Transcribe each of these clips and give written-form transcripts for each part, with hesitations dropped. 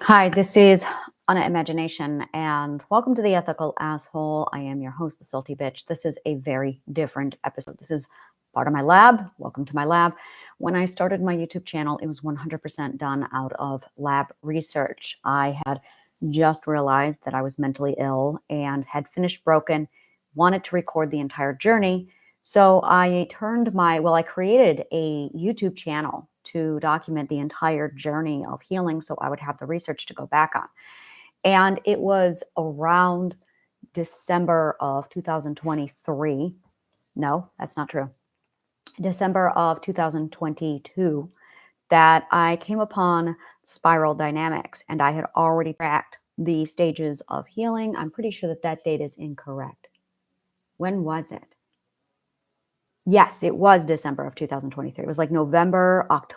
Hi, this is Anna Imagination, and welcome to the Ethical Asshole. I am your host, the Salty Bitch. This is a very different episode. This is part of my lab. Welcome to my lab. When I started my YouTube channel, it was 100% done out of lab research. I had just realized that I was mentally ill and had finished broken, wanted to record the entire journey. So I created a YouTube channel to document the entire journey of healing so I would have the research to go back on. And it was around December of 2023. No, that's not true. December of 2022 that I came upon spiral dynamics, and I had already tracked the stages of healing. I'm pretty sure that that date is incorrect. When was it? Yes, it was December of 2023. It was like November of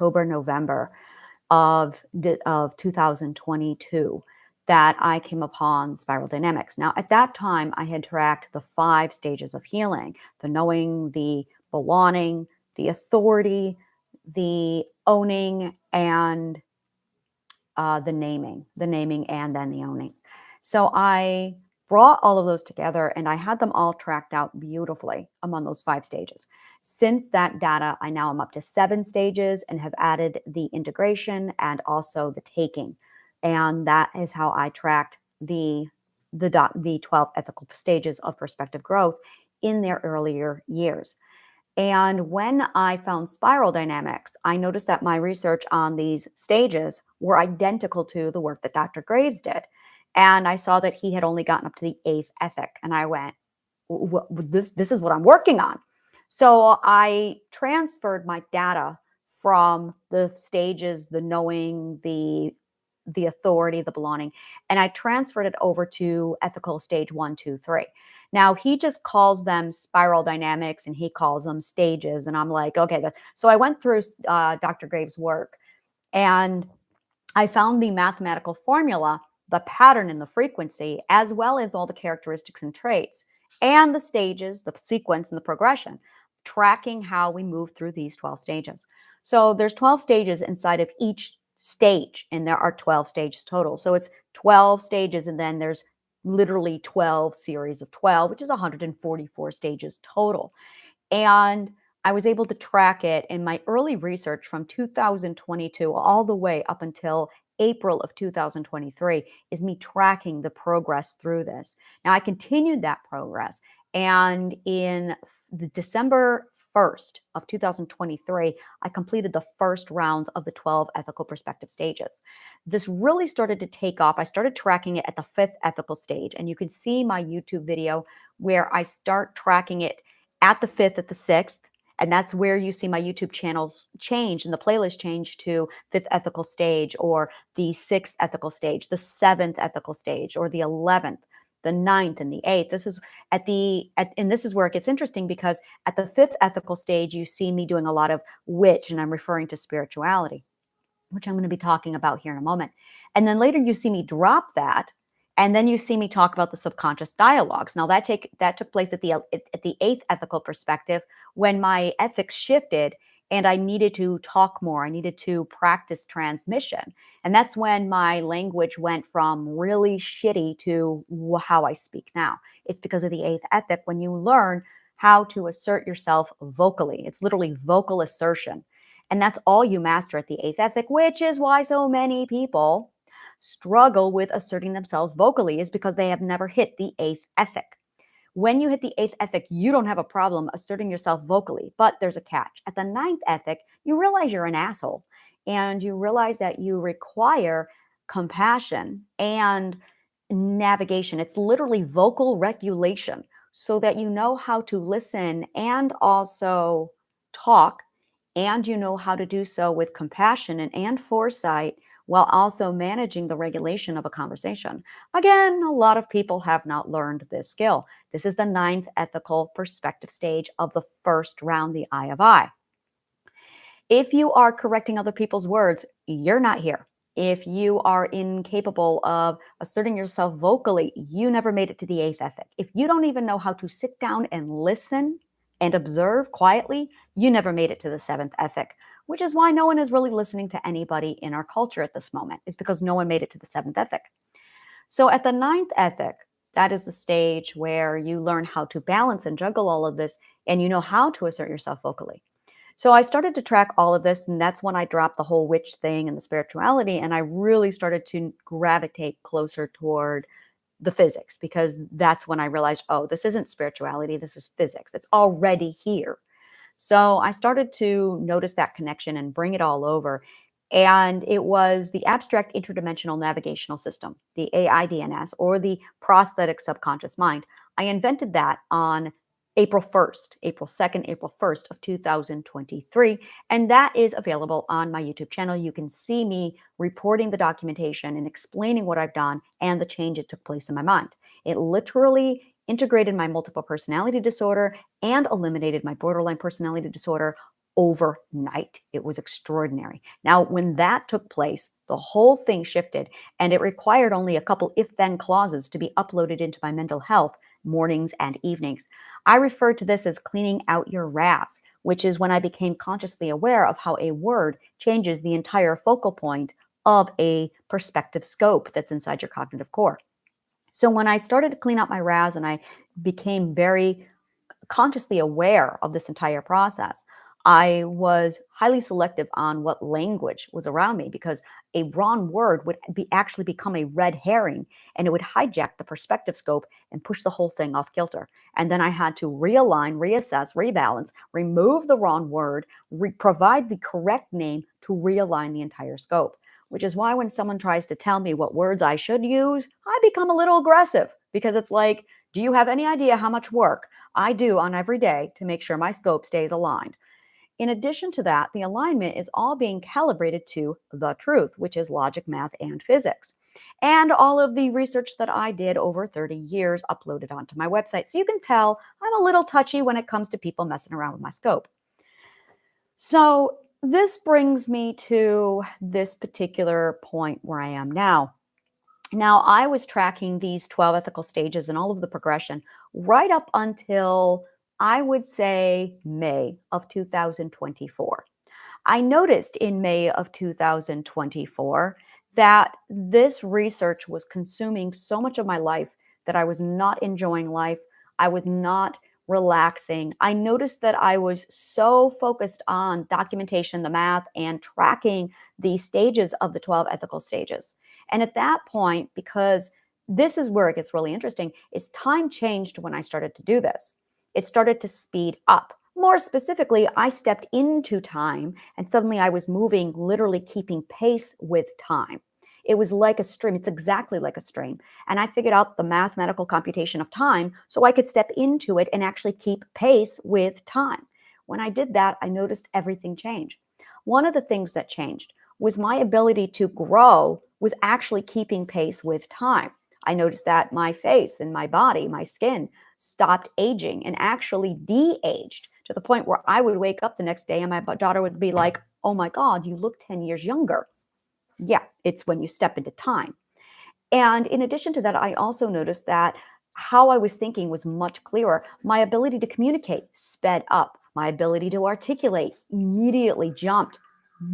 2022 that I came upon spiral dynamics. Now, at that time, I had tracked the 5 stages of healing: the knowing, the belonging, the authority, the owning, and the naming, and then the owning. So I brought all of those together and I had them all tracked out beautifully among those 5 stages. Since that data, I now am up to 7 stages and have added the integration and also the taking. And that is how I tracked the 12 ethical stages of perspective growth in their earlier years. And when I found spiral dynamics, I noticed that my research on these stages were identical to the work that Dr. Graves did. And I saw that he had only gotten up to the 8th ethic. And I went, this is what I'm working on. So I transferred my data from the stages, the knowing, the authority, the belonging, and I transferred it over to ethical stage 1, 2, 3. Now he just calls them spiral dynamics and he calls them stages. And I'm like, okay. So I went through Dr. Graves' work and I found the mathematical formula, the pattern and the frequency, as well as all the characteristics and traits and the stages, the sequence and the progression, tracking how we move through these 12 stages. So there's 12 stages inside of each stage, and there are 12 stages total. So it's 12 stages, and then there's literally 12 series of 12, which is 144 stages total. And I was able to track it in my early research from 2022 all the way up until April of 2023 is me tracking the progress through this. Now I continued that progress, and in the December 1st of 2023, I completed the first rounds of the 12 ethical perspective stages. This really started to take off. I started tracking it at the 5th ethical stage, and you can see my YouTube video where I start tracking it at the 5th, at the 6th, and that's where you see my YouTube channel change and the playlist change to 5th ethical stage, or the 6th ethical stage, the 7th ethical stage, or the 11th, the 9th, and the 8th. This is and this is where it gets interesting, because at the 5th ethical stage, you see me doing a lot of witch, and I'm referring to spirituality, which I'm going to be talking about here in a moment. And then later you see me drop that, and then you see me talk about the subconscious dialogues. Now that took place at the 8th ethical perspective, when my ethics shifted and I needed to talk more. I needed to practice transmission. And that's when my language went from really shitty to how I speak now. It's because of the 8th ethic, when you learn how to assert yourself vocally. It's literally vocal assertion. And that's all you master at the 8th ethic, which is why so many people struggle with asserting themselves vocally, is because they have never hit the 8th ethic. When you hit the 8th ethic, you don't have a problem asserting yourself vocally, but there's a catch. At the 9th ethic, you realize you're an asshole, and you realize that you require compassion and navigation. It's literally vocal regulation, so that you know how to listen and also talk, and you know how to do so with compassion and foresight, while also managing the regulation of a conversation. Again, a lot of people have not learned this skill. This is the 9th ethical perspective stage of the first round, the Eye of I. If you are correcting other people's words, you're not here. If you are incapable of asserting yourself vocally, you never made it to the 8th ethic. If you don't even know how to sit down and listen and observe quietly, you never made it to the 7th ethic, which is why no one is really listening to anybody in our culture at this moment, is because no one made it to the seventh ethic. So at the ninth ethic, that is the stage where you learn how to balance and juggle all of this, and you know how to assert yourself vocally. So I started to track all of this, and that's when I dropped the whole witch thing and the spirituality, and I really started to gravitate closer toward the physics, because that's when I realized, oh, this isn't spirituality, this is physics. It's already here. So I started to notice that connection and bring it all over. And it was the abstract interdimensional navigational system, the AIDNS, or the prosthetic subconscious mind. I invented that on April 1st, April 2nd, April 1st of 2023. And that is available on my YouTube channel. You can see me reporting the documentation and explaining what I've done and the changes took place in my mind. It literally integrated my multiple personality disorder and eliminated my borderline personality disorder overnight. It was extraordinary. Now, when that took place, the whole thing shifted, and it required only a couple if-then clauses to be uploaded into my mental health mornings and evenings. I refer to this as cleaning out your RAS, which is when I became consciously aware of how a word changes the entire focal point of a perspective scope that's inside your cognitive core. So when I started to clean up my RAS and I became very consciously aware of this entire process, I was highly selective on what language was around me, because a wrong word would actually become a red herring, and it would hijack the perspective scope and push the whole thing off kilter. And then I had to realign, reassess, rebalance, remove the wrong word, provide the correct name to realign the entire scope. Which is why when someone tries to tell me what words I should use, I become a little aggressive, because it's like, do you have any idea how much work I do on every day to make sure my scope stays aligned? In addition to that, the alignment is all being calibrated to the truth, which is logic, math, and physics. And all of the research that I did over 30 years uploaded onto my website. So you can tell I'm a little touchy when it comes to people messing around with my scope. So this brings me to this particular point where I am now. Now, I was tracking these 12 ethical stages and all of the progression right up until, I would say, May of 2024. I noticed in May of 2024 that this research was consuming so much of my life that I was not enjoying life. I was not relaxing. I noticed that I was so focused on documentation, the math, and tracking the stages of the 12 ethical stages. And at that point, because this is where it gets really interesting, is time changed when I started to do this. It started to speed up. More specifically, I stepped into time and suddenly I was moving, literally keeping pace with time. It was like a stream. It's exactly like a stream. And I figured out the mathematical computation of time so I could step into it and actually keep pace with time. When I did that, I noticed everything change. One of the things that changed was my ability to grow was actually keeping pace with time. I noticed that my face and my body, my skin, stopped aging and actually de-aged to the point where I would wake up the next day and my daughter would be like, oh my God, you look 10 years younger. Yeah, it's when you step into time. And in addition to that, I also noticed that how I was thinking was much clearer. My ability to communicate sped up. My ability to articulate immediately jumped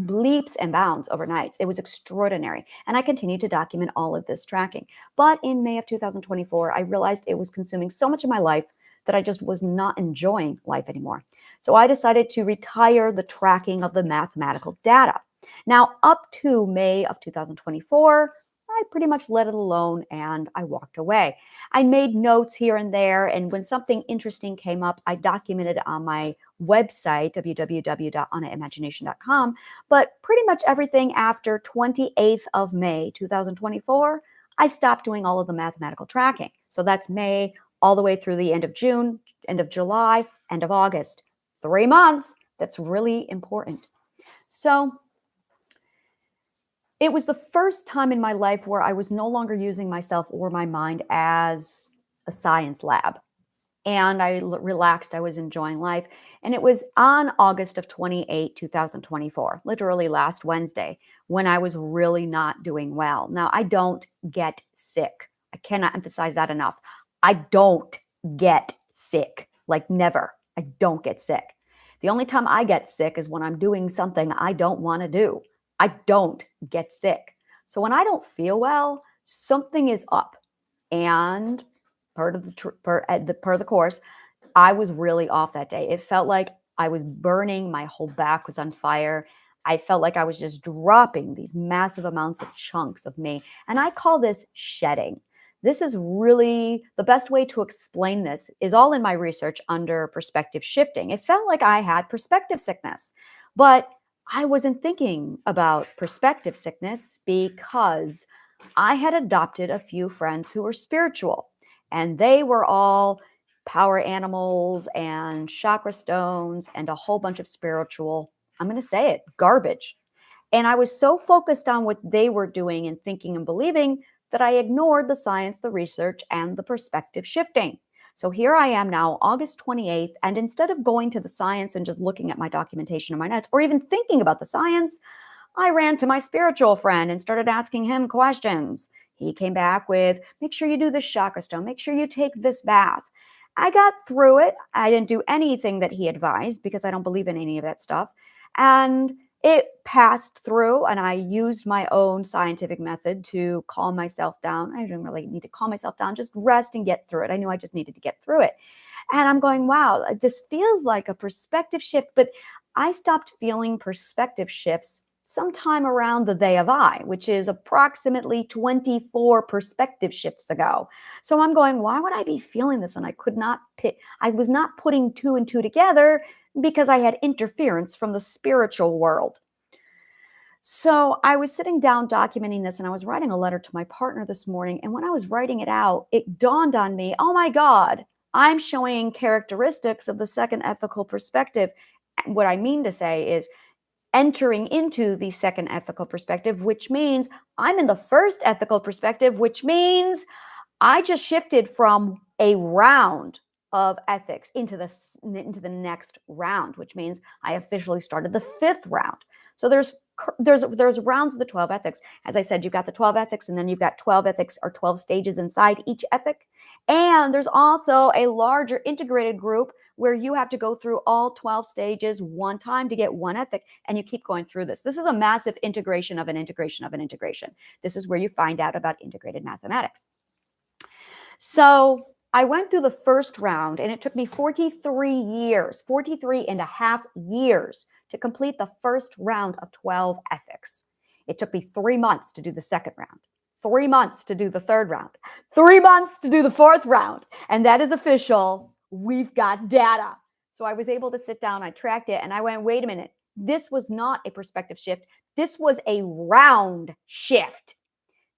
leaps and bounds overnight. It was extraordinary. And I continued to document all of this tracking. But in May of 2024, I realized it was consuming so much of my life that I just was not enjoying life anymore. So I decided to retire the tracking of the mathematical data. Now, up to May of 2024, I pretty much let it alone and I walked away. I made notes here and there, and when something interesting came up, I documented on my website, www.annaimagination.com. But pretty much everything after 28th of May 2024, I stopped doing all of the mathematical tracking. So that's May all the way through the end of June, end of July, end of August. 3 months. That's really important. So it was the first time in my life where I was no longer using myself or my mind as a science lab. And I relaxed. I was enjoying life. And it was on August of 28, 2024, literally last Wednesday, when I was really not doing well. Now, I don't get sick. I cannot emphasize that enough. I don't get sick, like never. I don't get sick. The only time I get sick is when I'm doing something I don't want to do. I don't get sick. So when I don't feel well, something is up. And per the course, I was really off that day. It felt like I was burning. My whole back was on fire. I felt like I was just dropping these massive amounts of chunks of me. And I call this shedding. This is really the best way to explain this is all in my research under perspective shifting. It felt like I had perspective sickness, but I wasn't thinking about perspective sickness because I had adopted a few friends who were spiritual, and they were all power animals and chakra stones and a whole bunch of spiritual, I'm going to say it, garbage. And I was so focused on what they were doing and thinking and believing that I ignored the science, the research, and the perspective shifting. So here I am now, August 28th, and instead of going to the science and just looking at my documentation or my notes, or even thinking about the science, I ran to my spiritual friend and started asking him questions. He came back with, make sure you do this chakra stone, make sure you take this bath. I got through it. I didn't do anything that he advised because I don't believe in any of that stuff. And it passed through, and I used my own scientific method to calm myself down. I didn't really need to calm myself down, just rest and get through it. I knew I just needed to get through it. And I'm going, wow, this feels like a perspective shift, but I stopped feeling perspective shifts sometime around the day of I, which is approximately 24 perspective shifts ago. So I'm going, why would I be feeling this? And I could not pick, I was not putting two and two together because I had interference from the spiritual world. So I was sitting down documenting this, and I was writing a letter to my partner this morning. And when I was writing it out, it dawned on me, oh my God, I'm showing characteristics of the second ethical perspective. And what I mean to say is entering into the second ethical perspective, which means I'm in the first ethical perspective, which means I just shifted from a round of ethics into the next round, which means I officially started the fifth round. So there's rounds of the 12 ethics. As I said, you've got the 12 ethics, and then you've got 12 ethics or 12 stages inside each ethic. And there's also a larger integrated group where you have to go through all 12 stages one time to get one ethic, and you keep going through this. This is a massive integration of an integration of an integration. This is where you find out about integrated mathematics. So I went through the first round, and it took me 43 and a half years to complete the first round of 12 ethics. It took me 3 months to do the second round, 3 months to do the third round, 3 months to do the fourth round. And that is official. We've got data. So I was able to sit down, I tracked it, and I went, wait a minute. This was not a perspective shift. This was a round shift.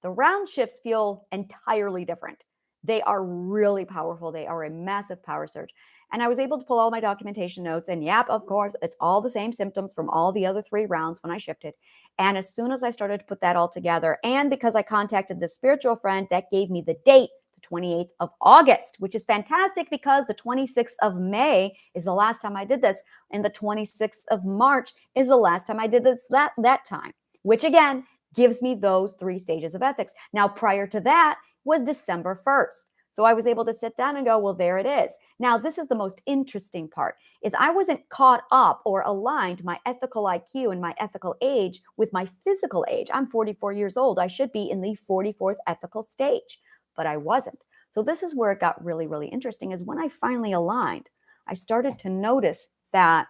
The round shifts feel entirely different. They are really powerful. They are a massive power surge. And I was able to pull all my documentation notes, and yep, of course, it's all the same symptoms from all the other 3 rounds when I shifted. And as soon as I started to put that all together, and because I contacted this spiritual friend, that gave me the date, the 28th of August, which is fantastic because the 26th of May is the last time I did this. And the 26th of March is the last time I did this that time, which again, gives me those 3 stages of ethics. Now, prior to that was December 1st. So I was able to sit down and go, well, there it is. Now, this is the most interesting part, is I wasn't caught up or aligned my ethical IQ and my ethical age with my physical age. I'm 44 years old. I should be in the 44th ethical stage, but I wasn't. So this is where it got really, really interesting, is when I finally aligned, I started to notice that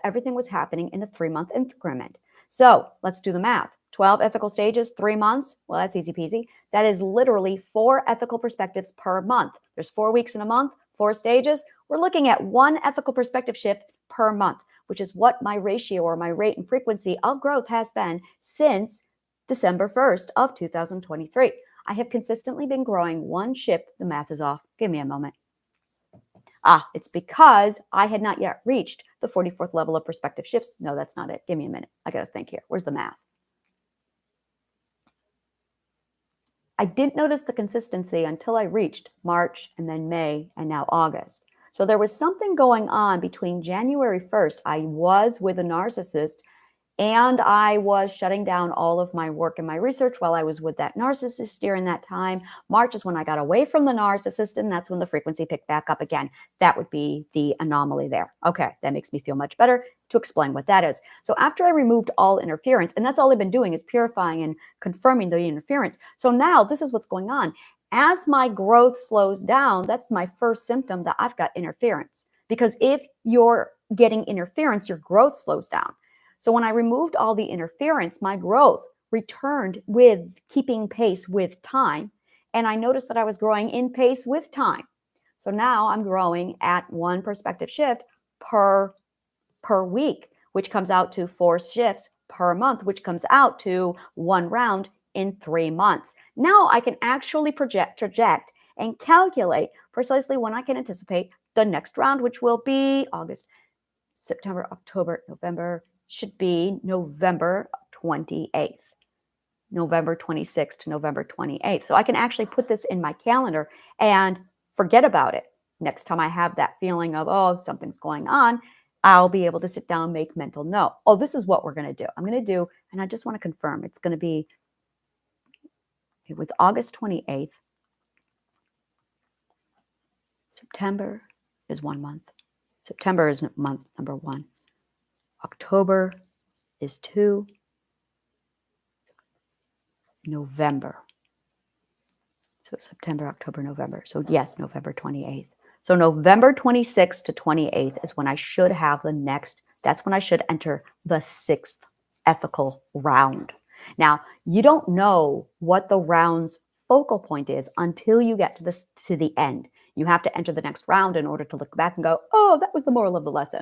everything was happening in a 3-month increment. So let's do the math. 12 ethical stages, 3 months. Well, that's easy peasy. That is literally 4 ethical perspectives per month. There's 4 weeks in a month, 4 stages. We're looking at 1 ethical perspective shift per month, which is what my ratio or my rate and frequency of growth has been since December 1st of 2023. I have consistently been growing 1 shift. The math is off. Give me a moment. It's because I had not yet reached the 44th level of perspective shifts. No, that's not it. Give me a minute. I got to think here. Where's the math? I didn't notice the consistency until I reached March and then May and now August. So there was something going on between January 1st. I was with a narcissist And I was shutting down all of my work and my research while I was with that narcissist during that time. March is when I got away from the narcissist, and that's when the frequency picked back up again. That would be the anomaly there. Okay, that makes me feel much better to explain what that is. So after I removed all interference, and that's all I've been doing is purifying and confirming the interference. So now this is what's going on. As my growth slows down, that's my first symptom that I've got interference. Because if you're getting interference, your growth slows down. So when I removed all the interference, my growth returned with keeping pace with time. And I noticed that I was growing in pace with time. So now I'm growing at one perspective shift per week, which comes out to 4 shifts per month, which comes out to 1 round in 3 months. Now I can actually project and calculate precisely when I can anticipate the next round, which will be August, September, October, November, should be November 28th, November 26th to November 28th. So I can actually put this in my calendar and forget about it. Next time I have that feeling of, oh, something's going on, I'll be able to sit down and make mental note. Oh, this is what we're going to do. I'm going to do, and I just want to confirm, it's going to be, it was August 28th. September is 1 month. September is month number 1. October is 2. November. So September, October, November. So yes, November 28th. So November 26th to 28th is when I should have the next, that's when I should enter the 6th ethical round. Now, you don't know what the round's focal point is until you get to the end. You have to enter the next round in order to look back and go, oh, that was the moral of the lesson.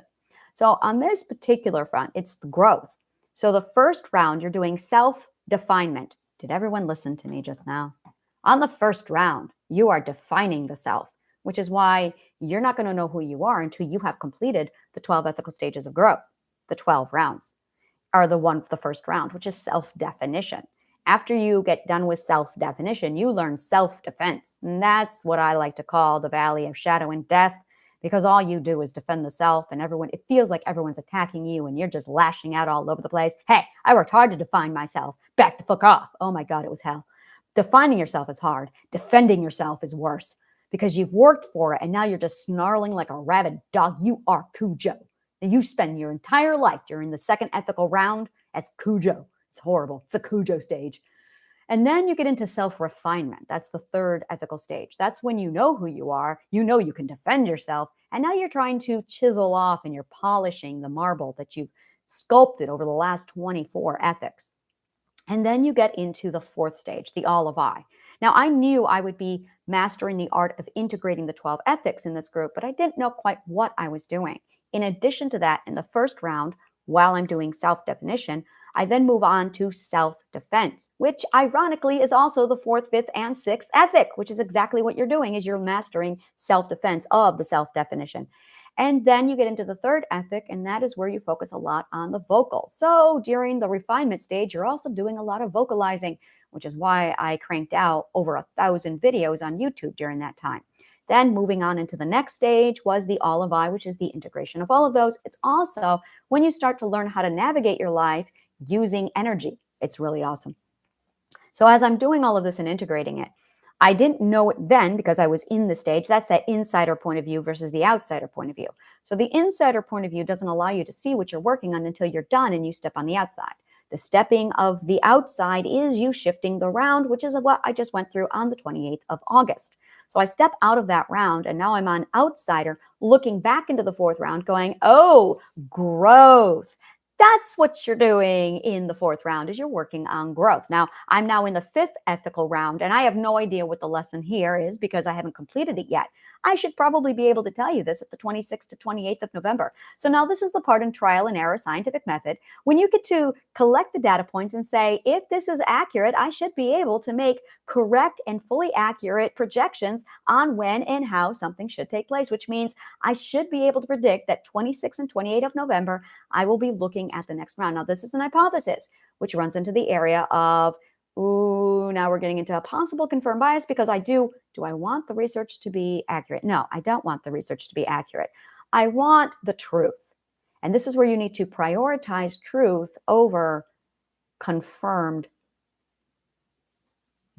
So on this particular front, it's the growth. So the first round, you're doing self-definement. Did everyone listen to me just now? On the first round, you are defining the self, which is why you're not going to know who you are until you have completed the 12 ethical stages of growth. The 12 rounds are the first round, which is self-definition. After you get done with self-definition, you learn self-defense. And that's what I like to call the valley of shadow and death, because all you do is defend the self, and it feels like everyone's attacking you and you're just lashing out all over the place. Hey, I worked hard to define myself. Back the fuck off. Oh my God, it was hell. Defining yourself is hard. Defending yourself is worse because you've worked for it and now you're just snarling like a rabid dog. You are Cujo. And you spend your entire life during the second ethical round as Cujo. It's horrible. It's a Cujo stage. And then you get into self-refinement. That's the third ethical stage. That's when you know who you are, you know you can defend yourself, and now you're trying to chisel off and you're polishing the marble that you've sculpted over the last 24 ethics. And then you get into the fourth stage, the all of I. Now, I knew I would be mastering the art of integrating the 12 ethics in this group, but I didn't know quite what I was doing. In addition to that, in the first round, while I'm doing self-definition, I then move on to self-defense, which ironically is also the 4th, 5th, and 6th ethic, which is exactly what you're doing, is you're mastering self-defense of the self-definition. And then you get into the 3rd ethic, and that is where you focus a lot on the vocal. So during the refinement stage, you're also doing a lot of vocalizing, which is why I cranked out over 1,000 videos on YouTube during that time. Then moving on into the next stage was the all of I, which is the integration of all of those. It's also when you start to learn how to navigate your life using energy. It's really awesome. So as I'm doing all of this and integrating it, I didn't know it then because I was in the stage. That's that insider point of view versus the outsider point of view. So the insider point of view doesn't allow you to see what you're working on until you're done and you step on the outside. The stepping of the outside is you shifting the round, which is what I just went through on the 28th of August. So I step out of that round and now I'm on outsider looking back into the 4th round going, oh, growth. That's what you're doing in the 4th round is you're working on growth. Now, I'm now in the 5th ethical round, and I have no idea what the lesson here is because I haven't completed it yet. I should probably be able to tell you this at the 26th to 28th of November. So now this is the part in trial and error scientific method when you get to collect the data points and say, if this is accurate, I should be able to make correct and fully accurate projections on when and how something should take place, which means I should be able to predict that 26 and 28 of November, I will be looking at the next round. Now, this is an hypothesis, which runs into the area of, ooh, now we're getting into a possible confirmed bias because do I want the research to be accurate? No, I don't want the research to be accurate. I want the truth. And this is where you need to prioritize truth over confirmed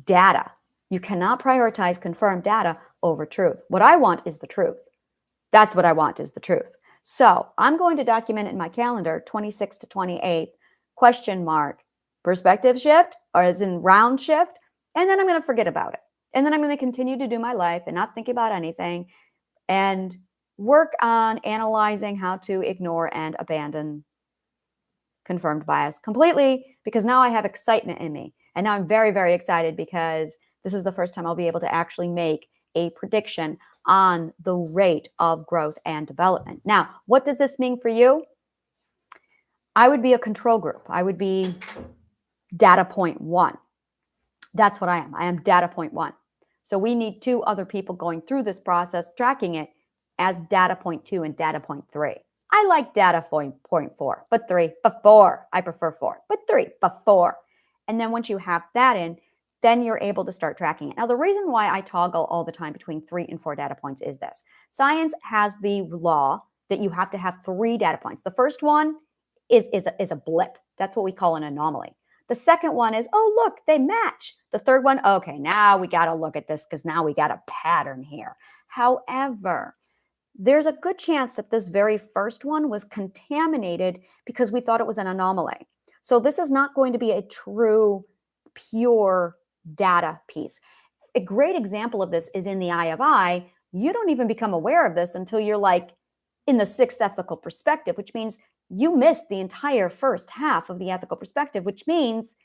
data. You cannot prioritize confirmed data over truth. What I want is the truth. That's what I want is the truth. So I'm going to document it in my calendar, 26th to 28th, question mark, perspective shift, or as in round shift, and then I'm going to forget about it. And then I'm going to continue to do my life and not think about anything and work on analyzing how to ignore and abandon confirmed bias completely, because now I have excitement in me. And now I'm very, very excited because this is the first time I'll be able to actually make a prediction on the rate of growth and development. Now, what does this mean for you? I would be a control group. I would be data point 1. That's what I am. I am data point 1. So we need 2 other people going through this process, tracking it as data point 2 and data point 3. I like data point 4, but 3, but 4. I prefer 4, but 3, but 4. And then once you have that in, then you're able to start tracking it. Now, the reason why I toggle all the time between 3 and 4 data points is this. Science has the law that you have to have 3 data points. The first one is a blip. That's what we call an anomaly. The second one is, oh, look, they match. The third one, okay, now we got to look at this because now we got a pattern here. However, there's a good chance that this very first one was contaminated because we thought it was an anomaly. So this is not going to be a true, pure data piece. A great example of this is in the eye of I. You don't even become aware of this until you're like in the 6th ethical perspective, which means you missed the entire first half of the ethical perspective, which means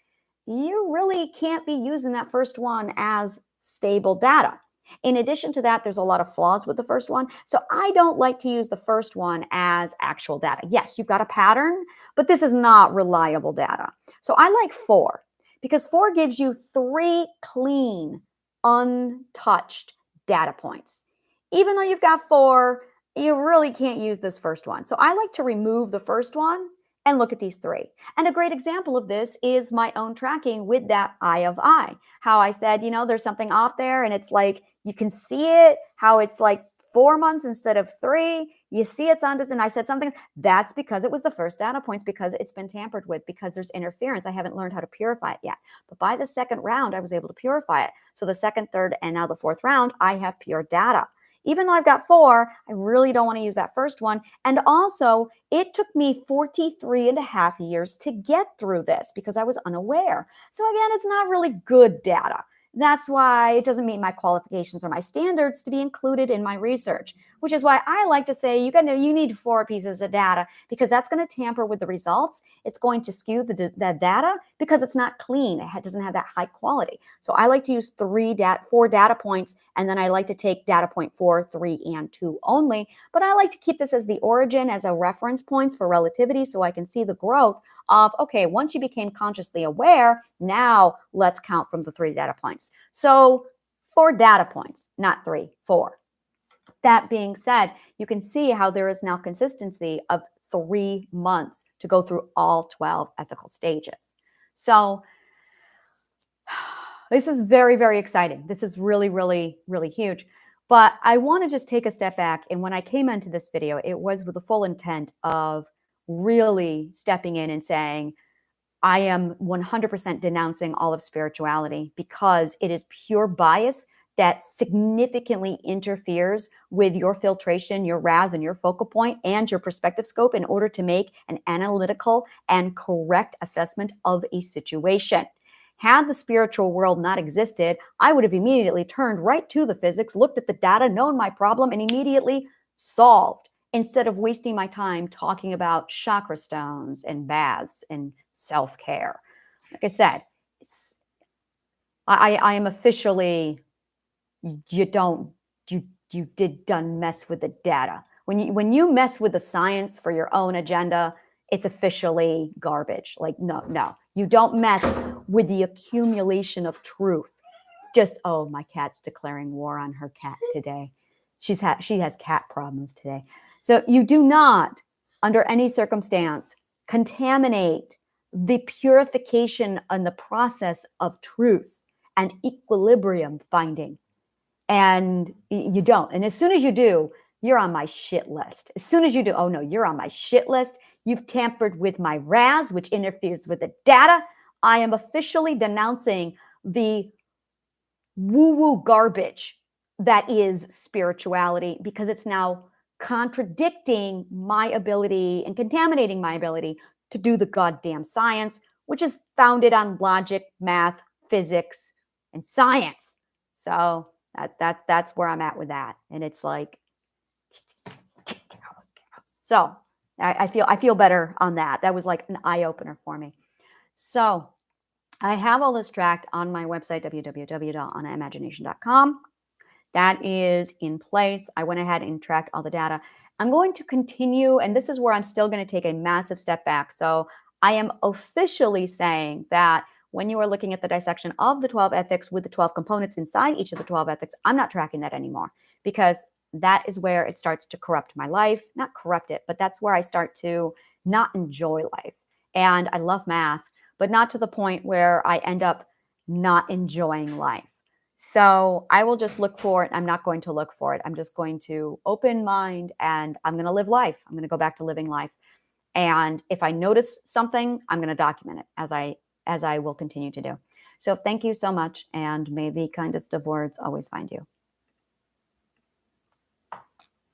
you really can't be using that first one as stable data. In addition to that, there's a lot of flaws with the first one. So I don't like to use the first one as actual data. Yes, you've got a pattern, but this is not reliable data. So I like 4 because 4 gives you 3 clean, untouched data points. Even though you've got 4, you really can't use this first one. So I like to remove the first one and look at these 3. And a great example of this is my own tracking with that eye of I. How I said, you know, there's something off there and it's like, you can see it, how it's like 4 months instead of 3. You see it's on this, and I said something. That's because it was the first data points, because it's been tampered with, because there's interference. I haven't learned how to purify it yet. But by the second round, I was able to purify it. So the second, third, and now the 4th round, I have pure data. Even though I've got 4, I really don't want to use that first one. And also, it took me 43 and a half years to get through this because I was unaware. So again, it's not really good data. That's why it doesn't meet my qualifications or my standards to be included in my research, which is why I like to say you need 4 pieces of data, because that's going to tamper with the results. It's going to skew the data because it's not clean. It doesn't have that high quality. So I like to use 4 data points, and then I like to take data point 4, 3, and 2 only. But I like to keep this as the origin, as a reference points for relativity, so I can see the growth of, okay, once you became consciously aware, now let's count from the 3 data points. So 4 data points, not 3, 4. That being said, you can see how there is now consistency of 3 months to go through all 12 ethical stages. So this is very, very exciting. This is really, really, really huge. But I want to just take a step back. And when I came into this video, it was with the full intent of really stepping in and saying, I am 100% denouncing all of spirituality because it is pure bias that significantly interferes with your filtration, your RAS, and your focal point, and your perspective scope in order to make an analytical and correct assessment of a situation. Had the spiritual world not existed, I would have immediately turned right to the physics, looked at the data, known my problem, and immediately solved, instead of wasting my time talking about chakra stones and baths and self-care. Like I said, I am officially, you did done mess with the data. When you mess with the science for your own agenda, it's officially garbage. Like, no, you don't mess with the accumulation of truth. Just, oh, my cat's declaring war on her cat today. She has cat problems today. So you do not, under any circumstance, contaminate the purification and the process of truth and equilibrium finding. And you don't. And as soon as you do, you're on my shit list. As soon as you do, oh no, you're on my shit list. You've tampered with my RAS, which interferes with the data. I am officially denouncing the woo-woo garbage that is spirituality, because it's now contradicting my ability and contaminating my ability to do the goddamn science, which is founded on logic, math, physics, and science. So that's where I'm at with that. And it's like, so I feel better on that. That was like an eye opener for me. So I have all this tracked on my website, www.onaimagination.com. That is in place. I went ahead and tracked all the data. I'm going to continue, and this is where I'm still going to take a massive step back. So I am officially saying that when you are looking at the dissection of the 12 ethics with the 12 components inside each of the 12 ethics, I'm not tracking that anymore, because that is where it starts to corrupt my life. Not corrupt it, but that's where I start to not enjoy life. And I love math, but not to the point where I end up not enjoying life. So I will just look for it. I'm not going to look for it. I'm just going to open mind, and I'm going to live life. I'm going to go back to living life. And if I notice something, I'm going to document it, as I will continue to do. So thank you so much. And may the kindest of words always find you.